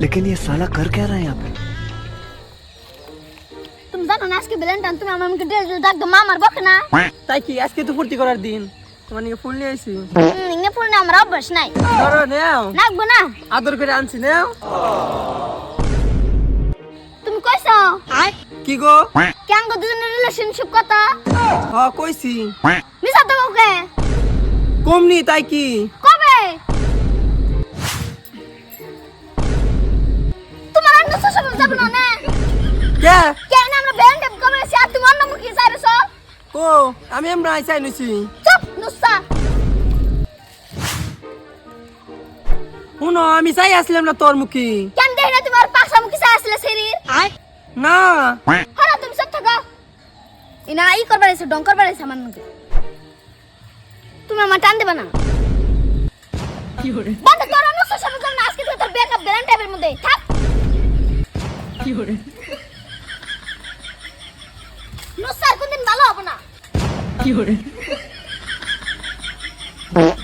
लेकिन ये साला कर क्या रहा है यहाँ पे? তুমি জানো না আজকে ভ্যালেন্টাইন, তুমি আমাকে ডাক দাও, মা আমার বকে না। তাই কি আজকে তো ফুর্তি করার দিন, তোমার নিয়ে ফুল নিয়ে আইছি। ইংনে ফুল না আমার অভ্যাস নাই। ধরো নাও, নাকবো না। আদর করে আনছি নাও। তুমি কইছো কি গো? কেন গো দুজনের রিলেশনশিপ কথা? হ্যাঁ কইছি। মিছা তো ওকে কমনি তাই কি? কবে? তোমার অন্য শ্বশুর যাবে না না? কে কেন আমরা ভ্যালেন্টাইন কবে এসে আর তুমি অন্য মুখে চাইছো? কো আমি আমরা আইসাই নছি। চুপ নুসা। শুনো আমি চাই আসলাম না তোর মুখে। কেন দেই না তোমার পাশা মুখে চাই আসলে শরীর? না হ্যাঁ তুমি সব থাকা ইনা ই করবার এসে ডং করবার এসে আমার মুখে। তুমি আমার টান দেবা না। কি করে? বন্ধ করো না শ্বশুর যাবে না আজকে তোর ব্রেকআপ ভ্যালেন্টাইনের মধ্যে থাক। কি করে? নুসা কোনদিন ভালো হবে না। কি করে?